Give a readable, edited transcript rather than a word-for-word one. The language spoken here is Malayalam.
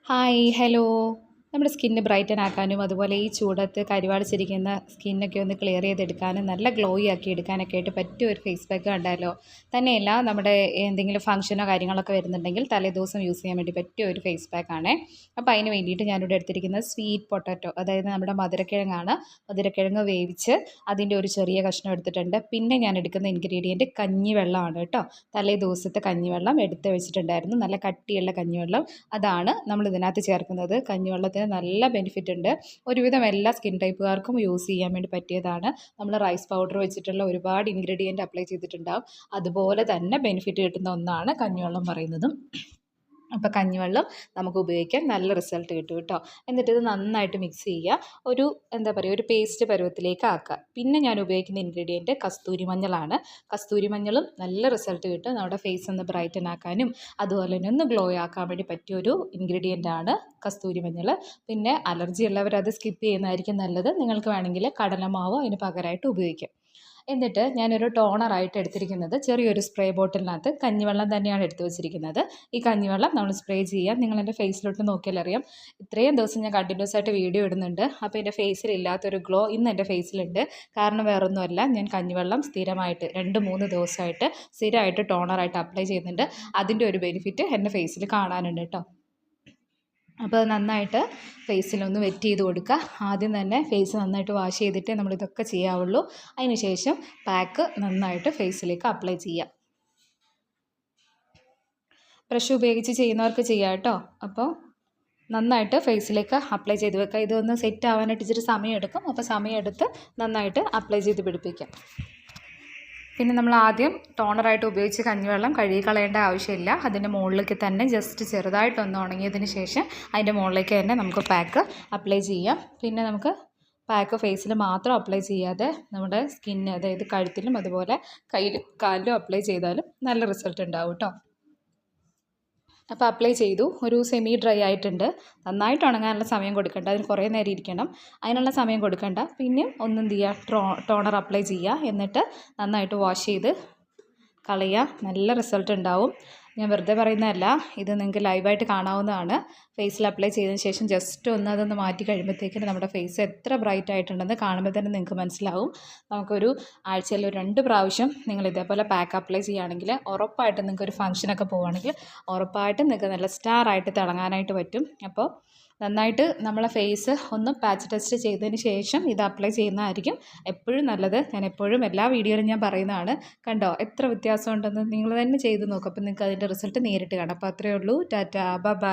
ഹായ് ഹലോ നമ്മുടെ സ്കിന്ന് ബ്രൈറ്റൻ ആക്കാനും അതുപോലെ ഈ ചൂടത്ത് കരിവാളിച്ചിരിക്കുന്ന സ്കിന്നൊക്കെ ഒന്ന് ക്ലിയർ ചെയ്തെടുക്കാനും നല്ല ഗ്ലോയി ആക്കി എടുക്കാനൊക്കെ ആയിട്ട് പറ്റിയ ഒരു ഫേസ് പാക്ക് കണ്ടാലോ. തന്നെയല്ല നമ്മുടെ എന്തെങ്കിലും ഫംഗ്ഷനോ കാര്യങ്ങളൊക്കെ വരുന്നുണ്ടെങ്കിൽ തലേദിവസം യൂസ് ചെയ്യാൻ വേണ്ടി പറ്റിയ ഒരു ഫേസ് പാക്കാണ്. അപ്പോൾ അതിന് വേണ്ടിയിട്ട് ഞാനിവിടെ എടുത്തിരിക്കുന്നത് സ്വീറ്റ് പൊട്ടാറ്റോ, അതായത് നമ്മുടെ മധുരക്കിഴങ്ങാണ്. മധുരക്കിഴങ്ങ് വേവിച്ച് അതിൻ്റെ ഒരു ചെറിയ കഷ്ണം എടുത്തിട്ടുണ്ട്. പിന്നെ ഞാൻ എടുക്കുന്ന ഇൻഗ്രീഡിയൻറ്റ് കഞ്ഞിവെള്ളമാണ് കേട്ടോ. തലേ ദിവസത്തെ കഞ്ഞിവെള്ളം എടുത്ത് വെച്ചിട്ടുണ്ടായിരുന്നു, നല്ല കട്ടിയുള്ള കഞ്ഞിവെള്ളം. അതാണ് നമ്മൾ ഇതിനകത്ത് ചേർക്കുന്നത്. കഞ്ഞിവെള്ളത്തിന് നല്ല ബെനിഫിറ്റ് ഉണ്ട്. ഒരുവിധം എല്ലാ സ്കിൻ ടൈപ്പുകാർക്കും യൂസ് ചെയ്യാൻ വേണ്ടി പറ്റിയതാണ്. നമ്മൾ റൈസ് പൗഡർ വെച്ചിട്ടുള്ള ഒരുപാട് ഇൻഗ്രീഡിയൻറ്റ് അപ്ലൈ ചെയ്തിട്ടുണ്ടാകും. അതുപോലെ തന്നെ ബെനിഫിറ്റ് കിട്ടുന്ന ഒന്നാണ് കഞ്ഞിവെള്ളം പറയുന്നതും. അപ്പോൾ കഞ്ഞിവെള്ളം നമുക്ക് ഉപയോഗിക്കാൻ നല്ല റിസൾട്ട് കിട്ടും കേട്ടോ. എന്നിട്ട് ഇത് നന്നായിട്ട് മിക്സ് ചെയ്യുക. ഒരു എന്താ പറയുക, ഒരു പേസ്റ്റ് പരുവത്തിലേക്ക് ആക്കുക. പിന്നെ ഞാൻ ഉപയോഗിക്കുന്ന ഇൻഗ്രീഡിയൻറ്റ് കസ്തൂരി മഞ്ഞളാണ്. കസ്തൂരി മഞ്ഞളും നല്ല റിസൾട്ട് കിട്ടും. നമ്മുടെ ഫേസ് ഒന്ന് ബ്രൈറ്റൻ ആക്കാനും അതുപോലെ തന്നെ ഒന്ന് ഗ്ലോ ആക്കാൻ വേണ്ടി പറ്റിയൊരു ഇൻഗ്രീഡിയൻ്റ് ആണ് കസ്തൂരി മഞ്ഞൾ. പിന്നെ അലർജി ഉള്ളവർ അത് സ്കിപ്പ് ചെയ്യുന്നതായിരിക്കും നല്ലത്. നിങ്ങൾക്ക് വേണമെങ്കിൽ കടലമാവോ അതിന് പകരമായിട്ട് ഉപയോഗിക്കാം. എന്നിട്ട് ഞാനൊരു ടോണറായിട്ട് എടുത്തിരിക്കുന്നത് ചെറിയൊരു സ്പ്രേ ബോട്ടിലിനകത്ത് കഞ്ഞിവെള്ളം തന്നെയാണ് എടുത്ത് വെച്ചിരിക്കുന്നത്. ഈ കഞ്ഞിവെള്ളം നമ്മൾ സ്പ്രേ ചെയ്യുക. നിങ്ങൾ എൻ്റെ ഫേസിലോട്ട് നോക്കിയാൽ അറിയാം, ഇത്രയും ദിവസം ഞാൻ കണ്ടിന്യൂസ് ആയിട്ട് വീഡിയോ ഇടുന്നുണ്ട്. അപ്പോൾ എൻ്റെ ഫേസിൽ ഇല്ലാത്തൊരു ഗ്ലോ ഇന്ന് എൻ്റെ ഫേസിലുണ്ട്. കാരണം വേറൊന്നുമല്ല, ഞാൻ കഞ്ഞിവെള്ളം സ്ഥിരമായിട്ട് 2-3 ദിവസമായിട്ട് സ്ഥിരമായിട്ട് ടോണറായിട്ട് അപ്ലൈ ചെയ്യുന്നുണ്ട്. അതിൻ്റെ ഒരു ബെനിഫിറ്റ് എൻ്റെ ഫേസിൽ കാണാനുണ്ട് കേട്ടോ. അപ്പോൾ അത് നന്നായിട്ട് ഫേസിലൊന്ന് വെറ്റ് ചെയ്ത് കൊടുക്കുക. ആദ്യം തന്നെ ഫേസ് നന്നായിട്ട് വാഷ് ചെയ്തിട്ടേ നമ്മളിതൊക്കെ ചെയ്യാവുള്ളൂ. അതിന് ശേഷം പാക്ക് നന്നായിട്ട് ഫേസിലേക്ക് അപ്ലൈ ചെയ്യുക. ബ്രഷ് ഉപയോഗിച്ച് ചെയ്യുന്നവർക്ക് ചെയ്യാം കേട്ടോ. അപ്പോൾ നന്നായിട്ട് ഫേസിലേക്ക് അപ്ലൈ ചെയ്ത് വെക്കുക. ഇതൊന്ന് സെറ്റ് ആവാനായിട്ട് ഇച്ചിരി സമയമെടുക്കും. അപ്പോൾ സമയമെടുത്ത് നന്നായിട്ട് അപ്ലൈ ചെയ്ത് പിടിപ്പിക്കാം. പിന്നെ നമ്മൾ ആദ്യം ടോണറായിട്ട് ഉപയോഗിച്ച് കഞ്ഞിവെള്ളം കഴുകി കളയേണ്ട ആവശ്യമില്ല. അതിൻ്റെ മുകളിലേക്ക് തന്നെ ജസ്റ്റ് ചെറുതായിട്ടൊന്ന് ഉണങ്ങിയതിന് ശേഷം അതിൻ്റെ മുകളിലേക്ക് തന്നെ നമുക്ക് പാക്ക് അപ്ലൈ ചെയ്യാം. പിന്നെ നമുക്ക് പാക്ക് ഫേസിൽ മാത്രം അപ്ലൈ ചെയ്യാതെ നമ്മുടെ സ്കിന്ന്, അതായത് കഴുത്തിലും അതുപോലെ കയ്യിലും കാലിലും അപ്ലൈ ചെയ്താലും നല്ല റിസൾട്ട് ഉണ്ടാവും കേട്ടോ. അപ്പോൾ അപ്ലൈ ചെയ്തു. ഒരു സെമി ഡ്രൈ ആയിട്ടുണ്ട്. നന്നായിട്ട് ഉണങ്ങാനുള്ള സമയം കൊടുക്കണ്ട, അതിന് കുറേ നേരം ഇരിക്കണം. അതിനുള്ള സമയം കൊടുക്കണ്ട. പിന്നെയും ഒന്നെന്ത് ചെയ്യുക, ടോണർ അപ്ലൈ ചെയ്യുക. എന്നിട്ട് നന്നായിട്ട് വാഷ് ചെയ്ത് കളയുക. നല്ല റിസൾട്ട് ഉണ്ടാവും. ഞാൻ വെറുതെ പറയുന്നതല്ല, ഇത് നിങ്ങൾക്ക് ലൈവായിട്ട് കാണാവുന്നതാണ്. ഫേസിൽ അപ്ലൈ ചെയ്തതിന് ശേഷം ജസ്റ്റ് ഒന്ന് അതൊന്ന് മാറ്റി കഴിയുമ്പോഴത്തേക്കിന് നമ്മുടെ ഫേസ് എത്ര ബ്രൈറ്റ് ആയിട്ടുണ്ടെന്ന് കാണുമ്പോൾ തന്നെ നിങ്ങൾക്ക് മനസ്സിലാവും. നമുക്കൊരു ആഴ്ചയിൽ ഒരു 2 പ്രാവശ്യം നിങ്ങൾ ഇതേപോലെ പാക്ക് അപ്ലൈ ചെയ്യുകയാണെങ്കിൽ ഉറപ്പായിട്ടും നിങ്ങൾക്ക് ഒരു ഫംഗ്ഷനൊക്കെ പോവുകയാണെങ്കിൽ ഉറപ്പായിട്ടും നിങ്ങൾക്ക് നല്ല സ്റ്റാർ ആയിട്ട് തിളങ്ങാനായിട്ട് പറ്റും. അപ്പോൾ നന്നായിട്ട് നമ്മളെ ഫേസ് ഒന്ന് പാച്ച് ടെസ്റ്റ് ചെയ്തതിന് ശേഷം ഇത് അപ്ലൈ ചെയ്യുന്നതായിരിക്കും എപ്പോഴും നല്ലത്. ഞാൻ എപ്പോഴും എല്ലാ വീഡിയോയിലും ഞാൻ പറയുന്നതാണ്. കണ്ടോ എത്ര വ്യത്യാസം ഉണ്ടെന്ന്, നിങ്ങൾ തന്നെ ചെയ്ത് നോക്കും. അപ്പോൾ നിങ്ങൾക്ക് അതിൻ്റെ റിസൾട്ട് നേരിട്ട് കാണാം. അപ്പോൾ അത്രയേ ഉള്ളൂ. Tata, bye bye.